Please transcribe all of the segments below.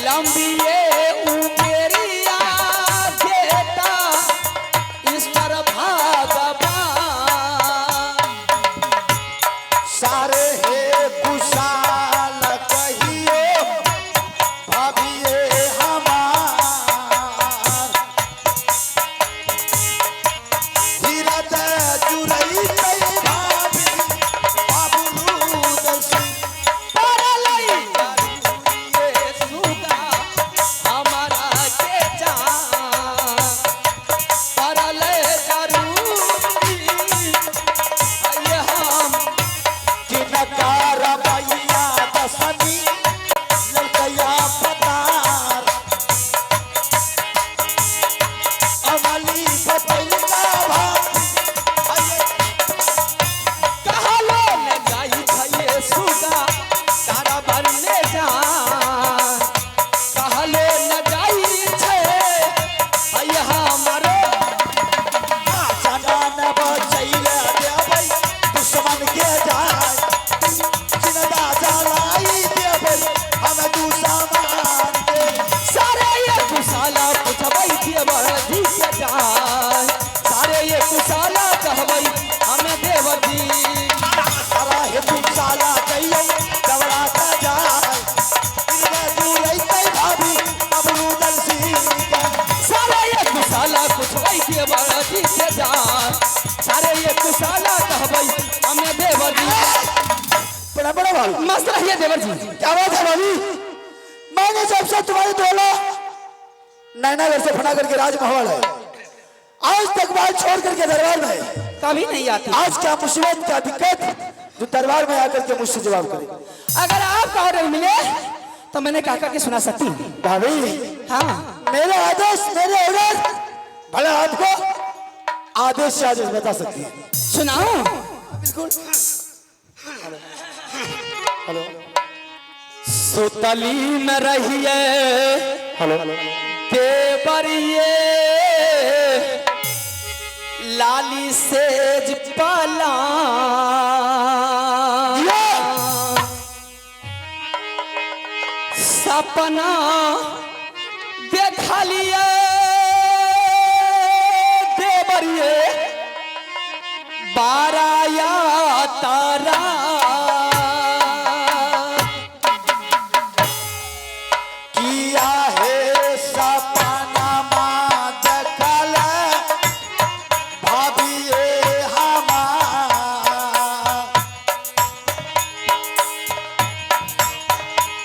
लंबिए उमेरिया देता ईश्वर भगवान सारे हे कुशाल कहिए भाभिए हमार हीरत जुरई कई भाभी बाबुलू दसी परलई ये सुगा हमारा के जान परले जरूरी ये हम कि नकार भैया दसनी ललकैया पतार अमली बतैया भाभी कहलो ले जाई भये सुगा तारा बनले जान कहलो ले जाई छे भई हमरो जनान बचैले देबै दुश्मन के जाय जिंदा जलाई देबै हम दुश्मन के सारे ये कुशाला पुछबै देवर जी के जान सारे ये कुशाला कहबै हमें देवजी सारा हे दुशाला कहियै दवड़ा का जाय इनका जुरई तै भाभी बबलू दलसी के सारे ये कुशाला पुछबै देवर जी के जान सारे ये कुशाला कहबै हमें देवजी बड़ा बड़ा भाभी मस्त रहिए देवर जी क्या बात है भाभी मैंने जब से तुम्हारे दोला नैना घर से फना करके राजमहल है आज तक बात छोड़ करके दरबार में है। कभी नहीं आती आज क्या मुसीबत क्या दिक्कत जो दरबार में आकर के मुझसे जवाब करे अगर आप ऑर्डर मिले तो मैंने काका के सुना सकती हूँ भाभी हाँ मेरे आदेश मेरे ऑर्डर भले आपको आदेश से आदेश बता सकती है सुनाओ बिल्कुल हेलो सुतली में रहिए हेलो देवरिए लाली सेज पला सपना देखलिए देवरिए बाराया तारा किया है सपना माँ देखल भाभी हमार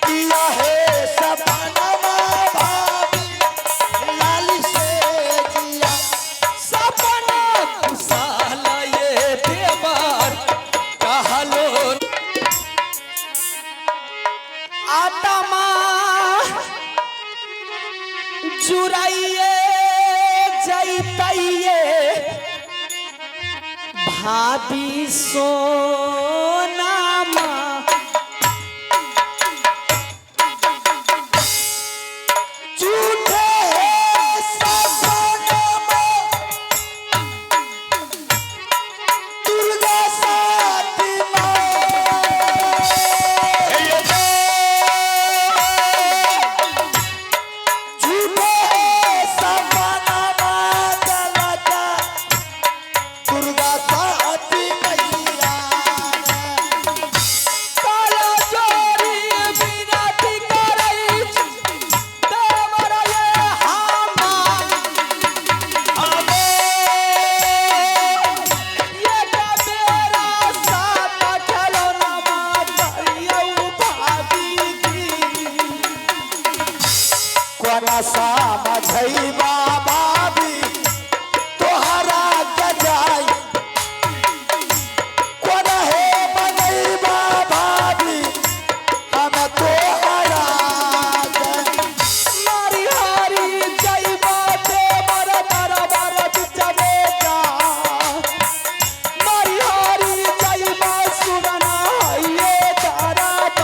किया है सपना माँ भाभी लाली से जिया सपना कुशाल ये देवर कहलो आत्मा जुराइए जैतइए भाभी सोनामा झूठे है सपना माँ दुर्गा साथी झूठे है सपना माँ दलता दुर्गा साथी मैया काला चोरी विनती करै देवर ये हमार अबे ये का बेरा साथ खिलौना मारियो भाभी की कोना समझई भाभी तोहरा गजाई कोना हे मनई भाभी हम तोहरा मारी हारी जइबा देवर दरबार बिचबे जा मारी हारी जइबा सुगना ये दरबार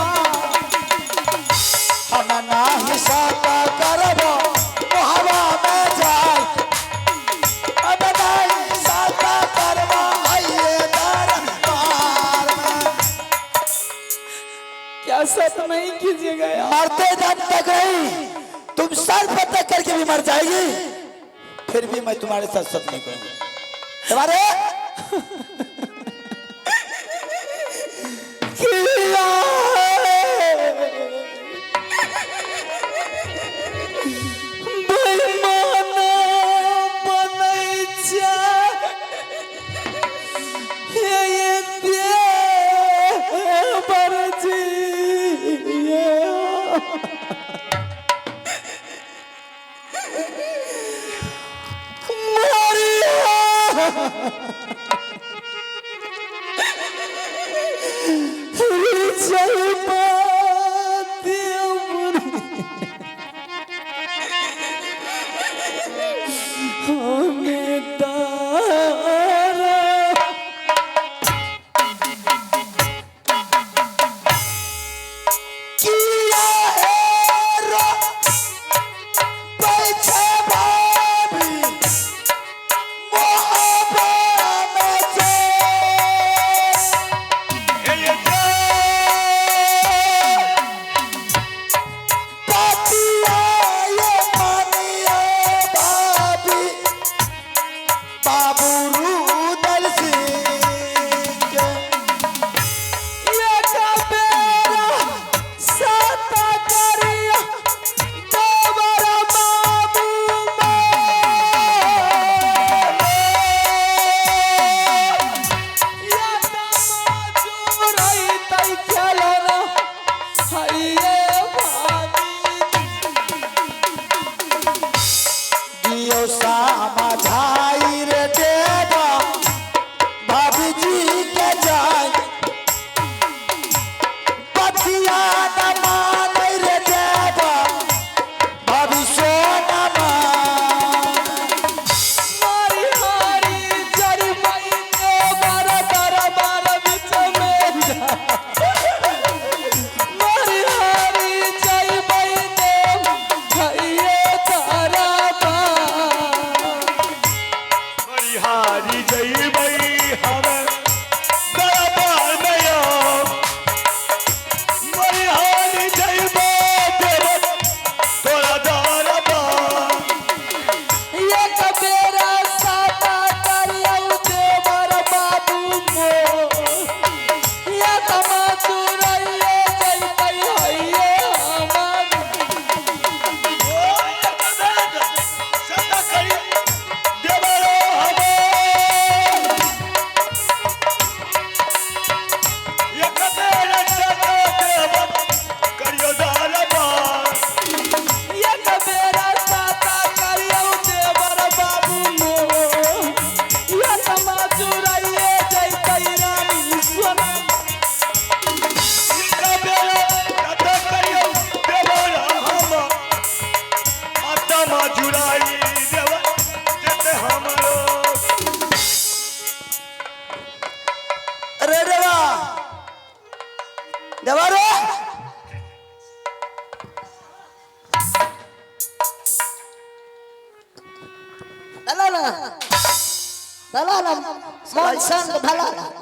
हम नाही साका करब हवा में क्या सत नहीं कीजिएगा यार। मरते दम तक नहीं, तुम सर पर तक करके भी मर जाएगी, फिर भी मैं तुम्हारे साथ सत नहीं करूंगा। तुम्हारे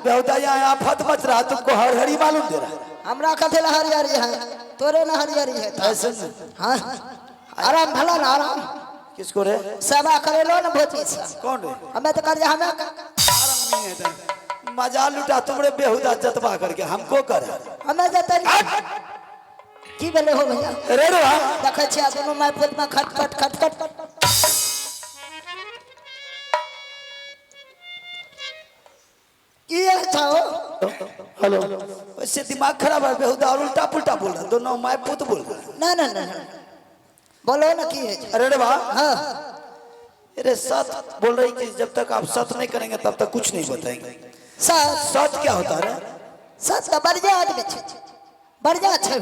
बेहुदा यहाँ आफत मच रहा, तुमको हरी मालूम दे रहा। हमरा कथेला हरियारी है, तोरे ना हरियारी है। ऐसे हाँ आराम भला ना आराम। किसको रे? सेवा करे लो ना भोती से। कौन रे? हमें तो कर हमें आराम नहीं है, मजा लुटा तुमरे बेहुदा जतवा करके हमको कर। हमें जतन की बेले हो भैया रे रे देखे छिया दोनों माय पुत में खटखट खटखट ये था। हेलो, वैसे दिमाग खराब है बेहुदा और उल्टा पुल्टा बोल रहा, दोनों माय पुत बोल रहा। ना ना ना बोलो ना की है। अरे रे वाह, हाँ अरे सत बोल रही कि जब तक आप सत नहीं करेंगे तब तक कुछ नहीं बताएंगे। सत सत क्या होता है? सत का बढ़िया आदमी छे, बढ़िया छे,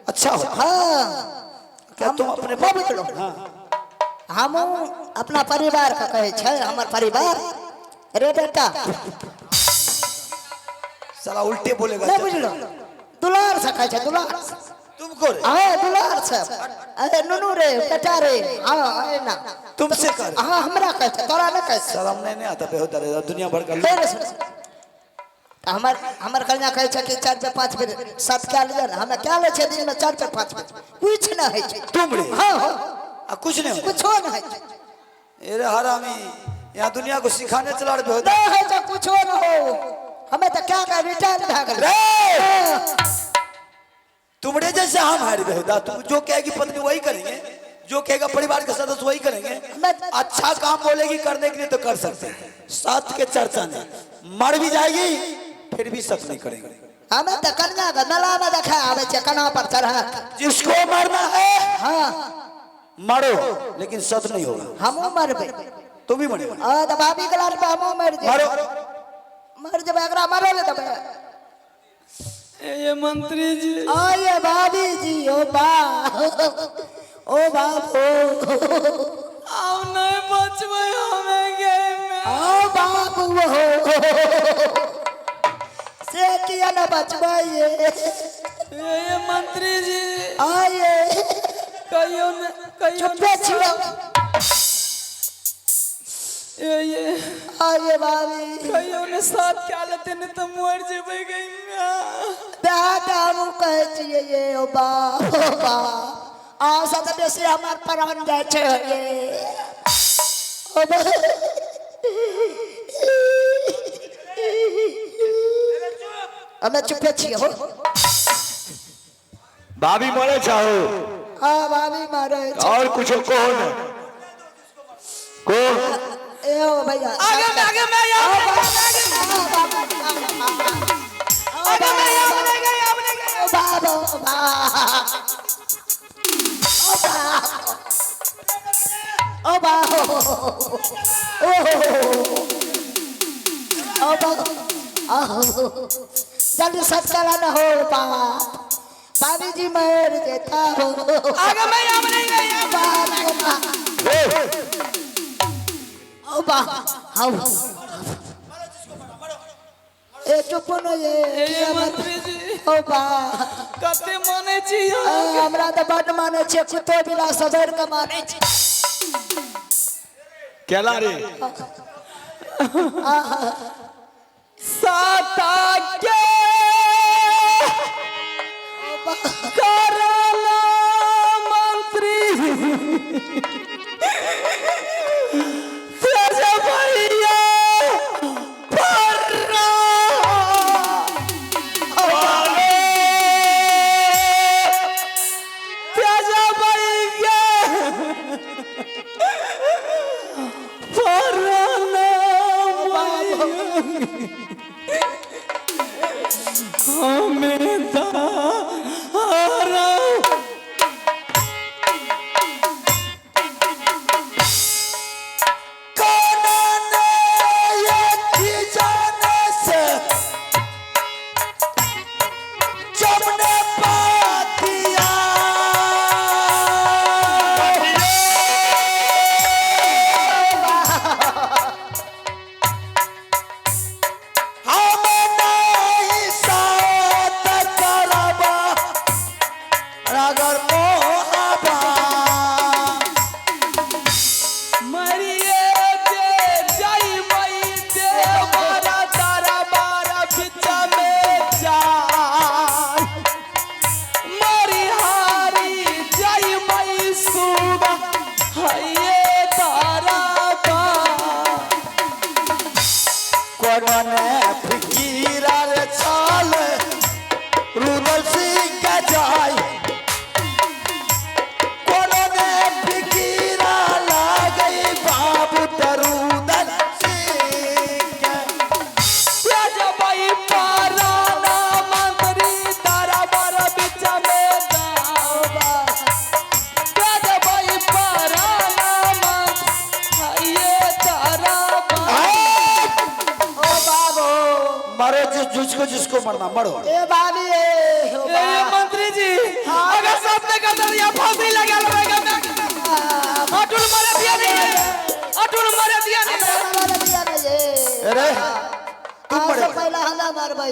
अच्छा होता। हाँ क्या तुम अपने पवित्र हाँ हम अपना परिवार का कहे छे, हमार परिवार रे बेटा साला उल्टे बोलेगा। नहीं बुझलो, दुलार से कहे छे, दुलार तुमको रे? हाँ दुलार से। अरे नुनू रे बेटा रे, हाँ अरे ना तुमसे कर। हाँ हमरा कहे छे, तोरा ना कहे छे। शर्म नहीं आता बेहुदा रे, दुनिया भर का तेरे से तो हमर कन्या कहे छै कि 4 पे 5 पे 7 क्या लिया ना हमें क्या ले छै दिन में 4 पे 5 पे कुछ ना है छै तुमरे हां आ कुछ नहीं कुछ ना है अरे हरामी यहाँ दुनिया को सिखाने चला रहे हो नहीं है तो कुछ ना हो हमें तो क्या का रिटर्न भाग रे तुमरे जैसे हम हारी बेहुदा तुम जो कहेगी पत्नी वही करेंगे जो कहेगा परिवार के सदस्य वही करेंगे अच्छा काम बोलेगी करने के लिए तो कर सकते हैं साथ के चर्चा नहीं मर भी जाएगी फिर भी सच नहीं करेंगे हमें तो कन्या का नला में देखा आवे छै कना पर चढ़ा जिसको मरना है हां मरो लेकिन सच नहीं होगा हमो मरबे तुम भी मरो आ तो भाभी गलार पे हमो मर जे मरो मर जब एकरा मरो ले तब ये मंत्री जी आये भाभी जी ओ बाबू आओ नहीं बचबे हमें गेम में ओ बाबू से किया न बचबाइए ये मंत्री जी आये कहियो चुपे छिड़ो ये आये भाभी कहियो ने साथ क्या लेते ने तो मर जेबे गेम में दादा मु कहे छिए ये ओ बा आ सत बेसी हमार प्राण जाय छै ये ओ बा हमें चुपे छिए हो भाभी मरे चाहो हां भाभी मारे और कुछ कौन को ए ओ भैया आगे मैं ओ बाबा ओ बाबा ओ बाबा जल्दी सब चला न हो पानी जी मर देता हो आगे मैं यहाँ नहीं गया ओ बा हाउ ए चुप न ये मंत्री जी ओ बा कते माने छी हमरा तो बड माने छे कुतो बिना सबर के माने छे केला रे साता के करला मंत्री तेरे भैया पर्रा तेरे भैया पर्रा हमें जिसको मरना मरो ए भाभी ये मंत्री जी अगर सबने कर दिया फांसी लगा लगेगा अटुल मरे दिया नहीं अरे तुम मरे पहला हल्ला मार भाई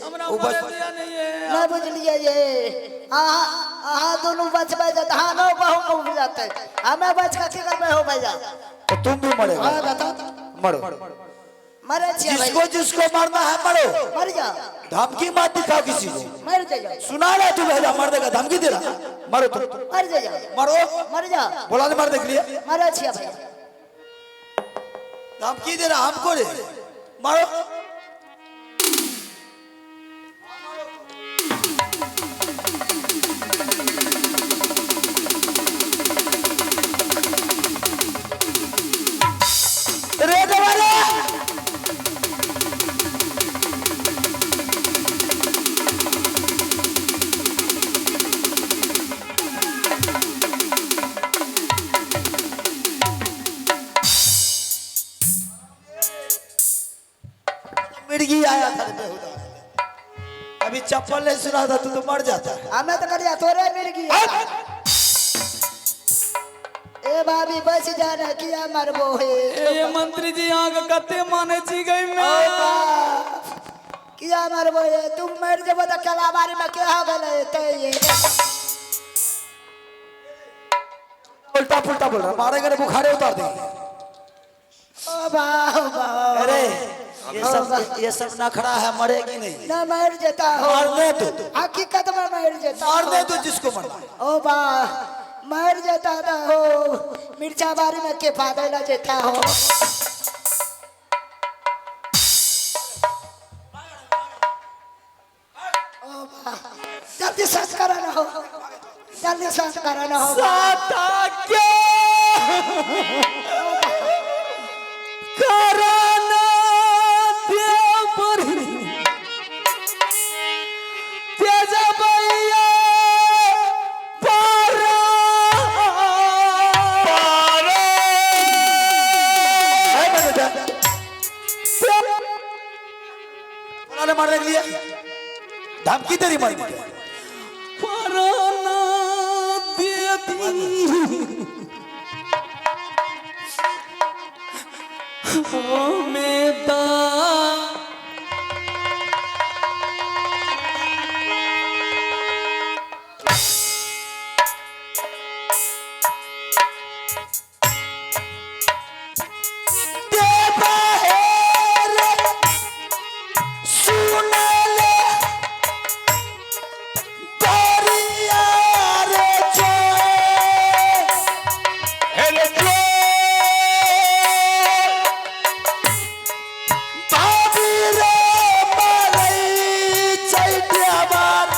हमरा मरे दिया नहीं है ना बुझलिए ये हां दोनों बच बच हां नो बहु उठ जाते हमें बच के करबे हो भैया तो तुम भी मरेगा हां बता मरो मरे छिया भाई जिसको जिसको मरना है मरो, मर जा धमकी मत दिखाओ किसी को। मर जा सुना रहा तू भेजा मर देगा, धमकी दे रहा, मरो तुम, मर जा मरो, मर जा बोला तो मर देख लिया, मरे छिया भाई धमकी दे रहा हमको रे, मरो। रे दवाले मिर्गी आया था बेहुदा, अभी चप्पल नहीं सुना था तू तो मर जाता। हमें तो कर जा तोरे मिर्गी ए भाभी बच जाना किया मरबो है ये मंत्री जी आग कते माने छी गई ओ मैं बाप, किया मरबो है तुम मर जब तो कला बारे में क्या हो गए ते ये उल्टा पुल्टा बोल रहा, मारेगा रे बुखारे उतार देंगे। ओ बाप अरे ये सब नखरा है, मरेगी नहीं, ना मर जाता हो मारने तो हकीकत में मर जाता मारने तो जिसको मरना है। ओ बा मर जाता ना हो मिर्चा बारी में के फादला जाता हो ओ बा जल्दी सांस कराना हो, जल्दी सांस कराना हो साता क्या कराना दिया परी तेज भैया पारा है ना बेटा? बोला ने मारने के लिए धमकी तेरी मारने की। पराना देती हमें दा देवा है रे, सुन ले, दरिया रे जो, हेले जो भाभी रे मरई चैत्या बार।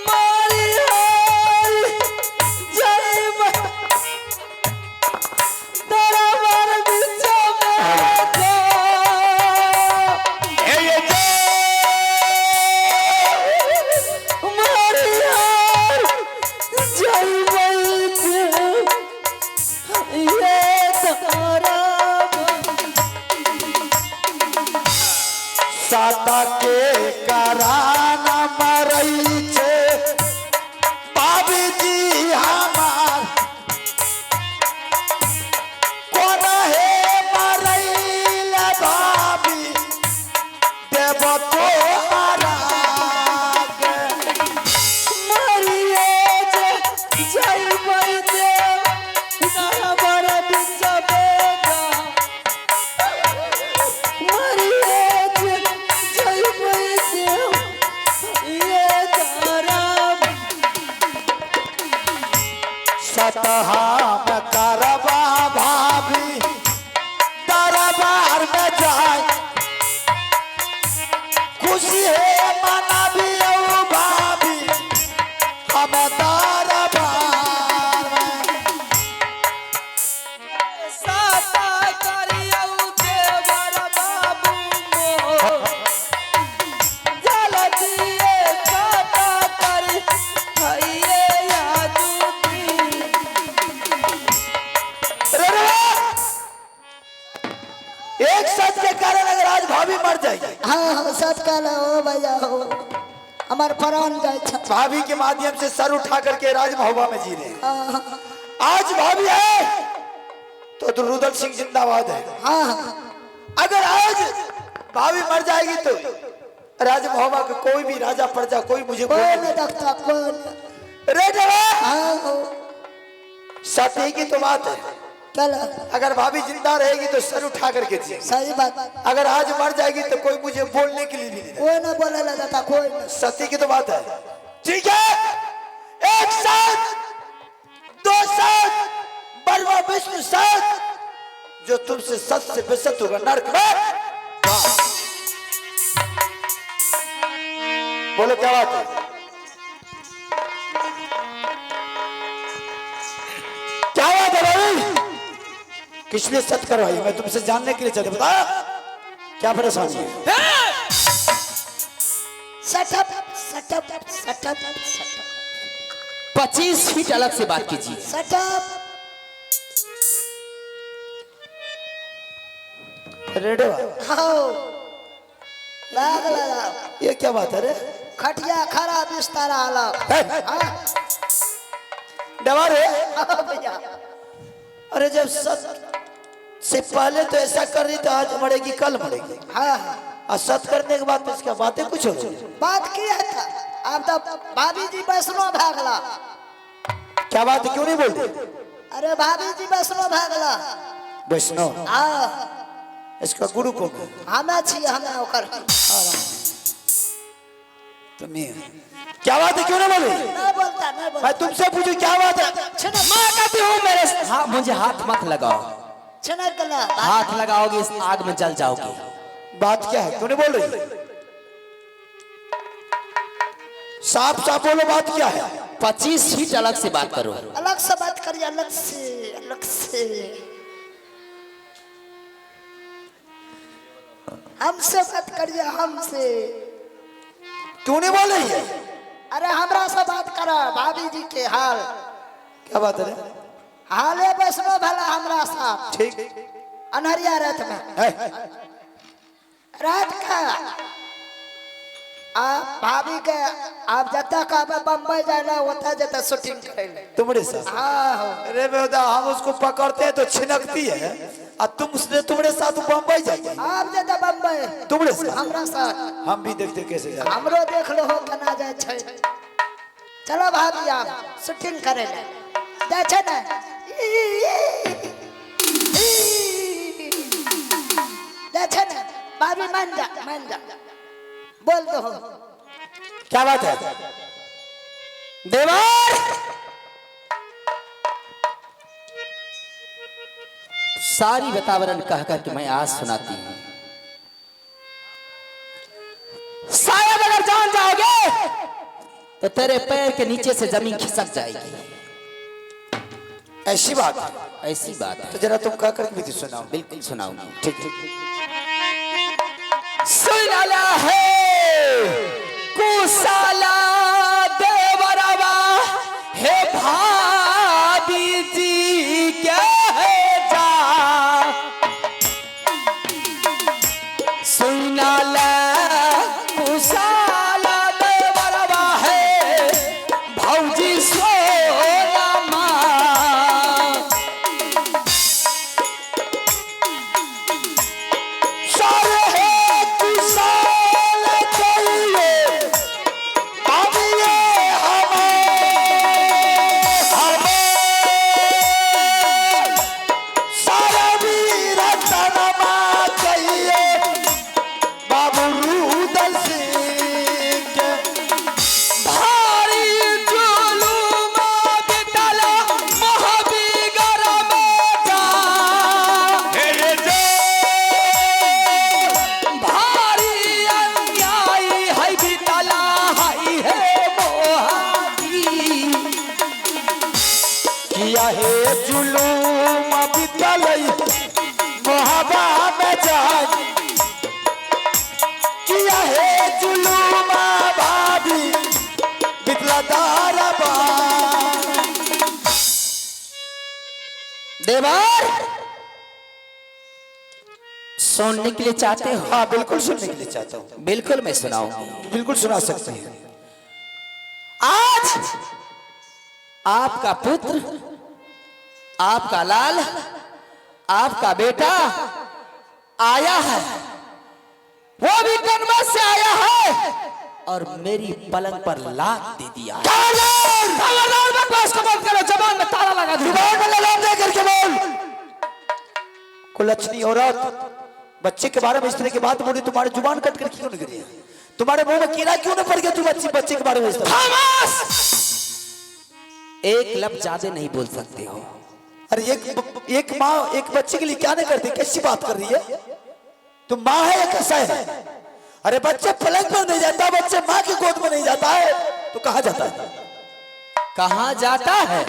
मारी हाल जय दरबार बिचा में जा हेले जो मारी हाल जय ये तारा साता के कराना मरई छे भाभी जी हमार, कोन है मरई ले भाभी देव तो हरा के। मारिए जय दे दरबार बिचा में जा मारिए जय ये तारा सतहा में करबा भाभी दरबार में जाए, खुशी है मना भी ओ भाभी हम दरबार में। साता करियौ देवर बाबू मोर जलदिए साता करि हइए यादुती रे रे, एक सच के कारण अगर आज भाभी मर जाएगी, हाँ हाँ सच कहला हो भैया हो हमार प्राण जाए छ भाभी के माध्यम से सर उठा करके राज महोबा में जी रहे हैं। आज भाभी है तो रुदल सिंह जिंदाबाद है। हाँ हाँ अगर आज भाभी मर जाएगी तो राज महोबा के कोई भी राजा प्रजा कोई मुझे कोई बोले नहीं देखता कोई नहीं। रे डरा हाँ सती की तो बात है। चल अगर भाभी जिंदा रहेगी तो सर उठा करके जिए, सही बात। अगर आज मर जाएगी तो कोई मुझे बोलने के लिए भी नहीं कोई ना बोले ला जाता कोई नहीं। सती की तो बात है। ठीक है, एक साथ दो साथ बर्मा विष्णु साथ जो तुमसे सत से बेसत होगा नरक में। बोलो क्या बात है? क्या बात है भाई? किस लिए सत करवाई? मैं तुमसे जानने के लिए चाहता, बता क्या परेशानी है? सटअप सटअप सटअप सटअप 25 फीट अलग से बात कीजिए। सटअप। रेडो हाँ लाग लगा। ये क्या बात है रे? खटिया खरा बिस्तर अलग। हाँ डवा रे। हाँ भैया। अरे जब सत से पहले तो ऐसा कर रही तो आज मरेगी कल मरेगी, हाँ और सत करने के बाद तो इसका बातें कुछ हो गई। बात किया था। अब तो भाभी जी वैष्णो भागला। क्या बात है, क्यों नहीं बोलते? अरे भाभी जी वैष्णो भागला। वैष्णव हाँ इसका गुरु कौन है? हमें छी हमें ओकर। तुम्हें क्या बात है, क्यों नहीं बोली? नहीं बोलता नहीं बोलता। मैं तुमसे पूछू क्या बात है? माँ कहती हूँ मेरे हाँ, मुझे हाथ मत लगाओ। छिनक गला। हाथ लगाओगे इस आग में जल जाओगे। बात क्या है, क्यों नहीं बोल रही? साफ साफ बोलो, बात क्या है? 25 फीट अलग से बात करो। अलग से बात करिए, अलग से अलग से। हमसे बात करिए, हमसे। क्यों नहीं बोल रही है? अरे हमरा से बात करा भाभी जी के हाल। क्या बात है? हाले वैष्णो भला हमरा साथ। ठीक अनहरिया रात में है। रात का आप भाभी के आप जता का बम्बई जाना होता जता शूटिंग करे तुम्हारे साथ? हाँ अरे बेटा हम उसको पकड़ते हैं तो छिनकती है, और तुम उसने तुम्हारे साथ बम्बई जाती है। आप जता बम्बई तुम्हारे साथ? हमरा साथ। हम भी देखते कैसे जा रहे हैं। हमरो देख लो हो केना जाय छै। चलो भाभी आप शूटिंग करे ले जाय छै ना। जाय छै ना भाभी, मान जा बोल दो। क्या बात है? देवर सारी वातावरण कह कर के मैं आज सुनाती हूँ। शायद अगर जान जाओगे तो तेरे पैर के नीचे से जमीन खिसक जाएगी। ऐसी बात है? ऐसी बात है। तो जरा तुम कह कर भी सुनाओ। बिल्कुल सुनाऊंगी। ठीक ठीक। सुनाला है कुशाला देवरवा हे भाभी जी क्या है जा। सुनाला कुशाला देवरवा है भौजी सोना माँ। सारे है कुशाल चाहिए, अब ये हमें सारा वीर तनमा चाहिए बाबू रूदल सिंह के। भारी जुलूम बितला महाबीगर में जा। भारी अन्याय है बितला है मोहाबी। किया है जुलूम बितलई मोहबा में जाए, किया है जुलूम भाभी बितला दारबा। देवर सुनने के लिए चाहते हो? हाँ बिल्कुल सुनने के लिए चाहता हूँ। बिल्कुल मैं सुनाऊंगी। बिल्कुल सुना सकते हैं। आज आपका पुत्र, आपका लाल, आपका बेटा आया है वो भी गनमत से आया है और मेरी पलंग पर लात दे दिया है। खबरदार बकवास को बंद करो, जबान में ताला लगा दो। जुबान में लगाम दे करके बोल। कुलच्छनी औरत, बच्चे के बारे में इस तरह की बात बोली, तुम्हारी जुबान कट कर क्यों निकली? तुम्हारे मुंह में कीड़ा क्यों न पड़ गया? तुम बच्चे के बारे में इस तरह एक लफ्ज ज्यादा नहीं बोल सकते हो। अरे एक माँ एक बच्चे के लिए क्या नहीं करती? कैसी बात कर रही है? तुम माँ है या कैसा है? अरे बच्चे पलंग पर नहीं जाता, बच्चे माँ की गोद में नहीं जाता है तो कहाँ जाता है? कहाँ जाता है?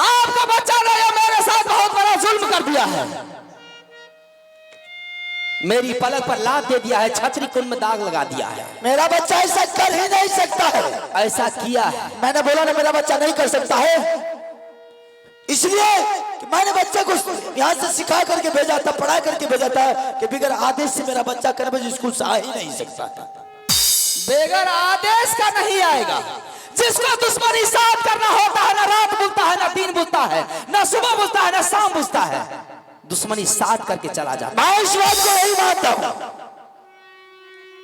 आपका बच्चा ने मेरे साथ बहुत बड़ा जुल्म कर दिया है। मेरी पलक पर लात दे दिया है, छतरी कुल में दाग लगा दिया है। मेरा बच्चा ऐसा कर ही नहीं सकता है। ऐसा किया है। मैंने बोला ना मेरा बच्चा नहीं कर सकता है, इसलिए कि मैंने बच्चे को यहाँ से सिखा करके भेजा था, पढ़ा करके भेजा था कि बगैर आदेश से मेरा बच्चा कर बजे स्कूल से आ ही नहीं सकता था। बगैर आदेश का नहीं आएगा। जिसको दुश्मनी साथ करना होता है, ना रात बुझता है, ना दिन बुझता है, ना सुबह बुझता है, ना शाम बुझता है, दुश्मनी साथ करके चला जाता। मैं इस बात को नहीं मानता हूं।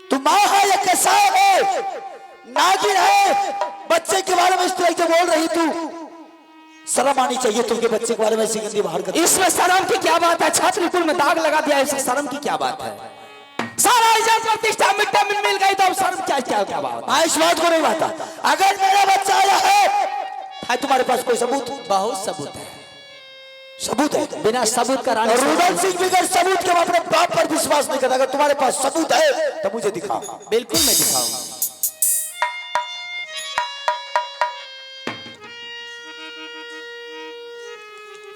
तू माँ है या कैसा है? नागिन है, बच्चे के बारे में इस तरह से बोल रही तू। शर्म आनी चाहिए तुमके बच्चे के बारे में ऐसी गंदी बाहर कर। इसमें शर्म की क्या बात है? छात्र कुल में दाग लगा दिया, इसमें शर्म की क्या बात है? सारा इज्जत प्रतिष्ठा मिट्टी में मिल गई तो अब शर्म क्या बात? मैं इस बात को नहीं मानता। अगर मेरा बच्चा आया है तुम्हारे पास कोई सबूत? बहुत सबूत है। सबूत है? बिना सबूत का रानी रुदल सिंह बगैर सबूत के अपने बाप पर विश्वास नहीं करता। अगर तुम्हारे पास सबूत है तो मुझे दिखाओ। बिल्कुल मैं दिखाऊंगा।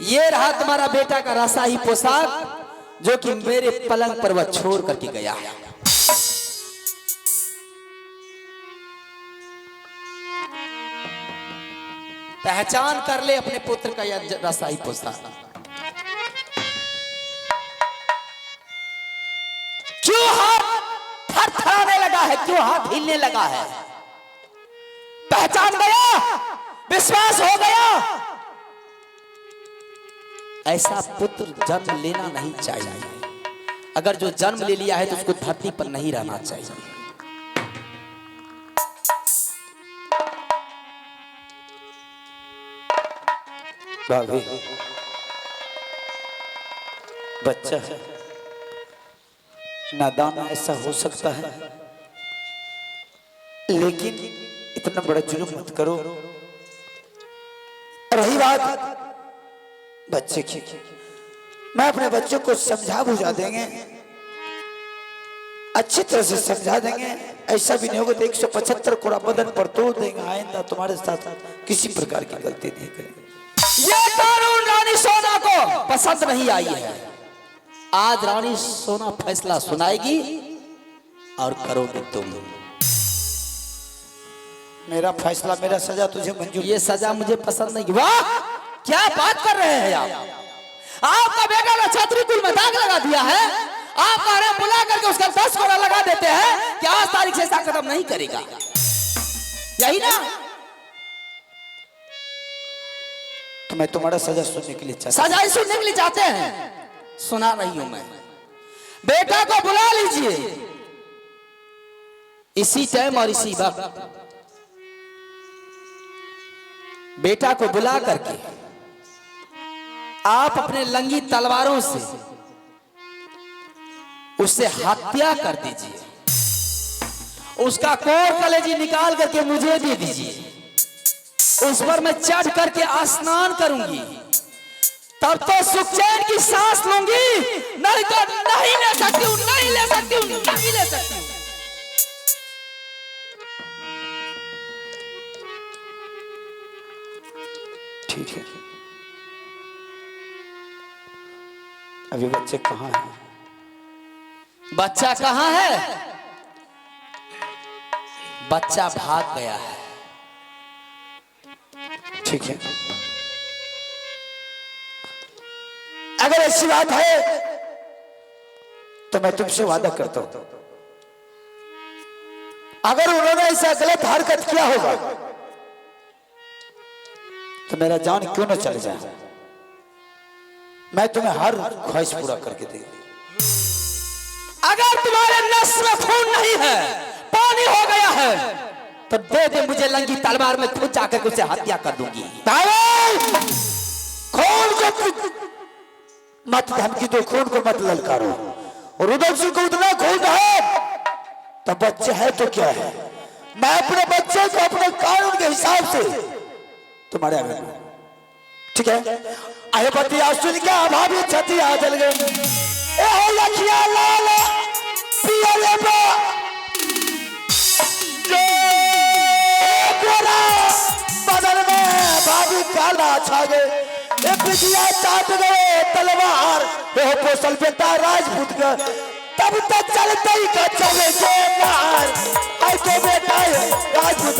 ये रहा तुम्हारा बेटा का रसाही पोशाक जो कि मेरे पलंग पर वह छोड़ करके गया है। पहचान कर ले अपने पुत्र का यह रसाही पोशाक। क्यों हाथ थरथराने लगा है? क्यों हाथ हिलने लगा है? पहचान गया? विश्वास हो गया? ऐसा पुत्र जन्म लेना नहीं चाहिए। अगर जो जन्म ले लिया है तो उसको धरती पर नहीं रहना चाहिए। भाभी, बच्चा है नादान, ऐसा हो सकता है, लेकिन इतना बड़ा जुल्म मत करो। रही बात बच्चे की, मैं अपने बच्चों को समझा बुझा देंगे, अच्छी तरह से समझा देंगे। ऐसा भी नहीं होगा तो 175 कोड़ा बदन पर तोड़ देंगे। आइंदा तुम्हारे साथ किसी प्रकार की गलती नहीं करेंगे। ये कानून रानी सोना को पसंद नहीं आई है। आज रानी सोना फैसला सुनाएगी और करोगे तुम। मेरा फैसला, मेरा सजा तुझे मंजूर? ये सजा मुझे पसंद नहीं। वाह, क्या बात कर रहे हैं आप? आपका बेटा ने छतरी कुल में दाग लगा दिया है। आप कह रहे हैं बुला करके उसका 10 कोड़ा लगा देते हैं कि आज तारीख से ऐसा कदम नहीं करेगा, यही ना? तो मैं तुम्हारा सजा सुनने के लिए चाहता। सजा सुनने के लिए चाहते हैं? सुना रही हूं मैं। बेटा को बुला लीजिए इसी टाइम और इसी वक्त। बेटा को बुला करके आप अपने लंगी तलवारों से उससे हत्या कर दीजिए। उसका कोर कलेजी निकाल करके मुझे दे दीजिए। उस पर मैं चढ़ करके स्नान करूंगी, तब तो सुख चैन की सांस लूंगी। नहीं तो नहीं ले सकती हूं, नहीं ले सकती हूं, नहीं ले सकती हूं। ठीक है, अभी बच्चे कहाँ हैं? बच्चा कहाँ है? बच्चा भाग गया है। ठीक है, अगर ऐसी बात है तो मैं तुमसे वादा करता हूं, अगर उन्होंने ऐसा गलत हरकत किया होगा तो मेरा जान क्यों न चले जाए, मैं तुम्हें हर ख्वाहिश पूरा करके दूंगा। अगर तुम्हारे नस में खून नहीं है, पानी हो गया है, तो दे दे मुझे लंगी तलवार में खुद जाकर उसे हत्या कर दूंगी। खून को मत धमकी दो, खून को मत ललकारो। और उधम सिंह को उतना खून है तो बच्चे है तो क्या है, मैं अपने बच्चे को अपने कानून के हिसाब से तुम्हारे आगे, ठीक है? आए पति सुन के अभावी छती आ जल गए। ए हो लखिया लाल पिया ले बा गोरा बदल में भाभी काला छा गए। ए पिछिया चाट गए तलवार, ये हो पोसल बेटा राजपूत का, तब तक चलते ही का चले के मार। आई तो बेटा राजपूत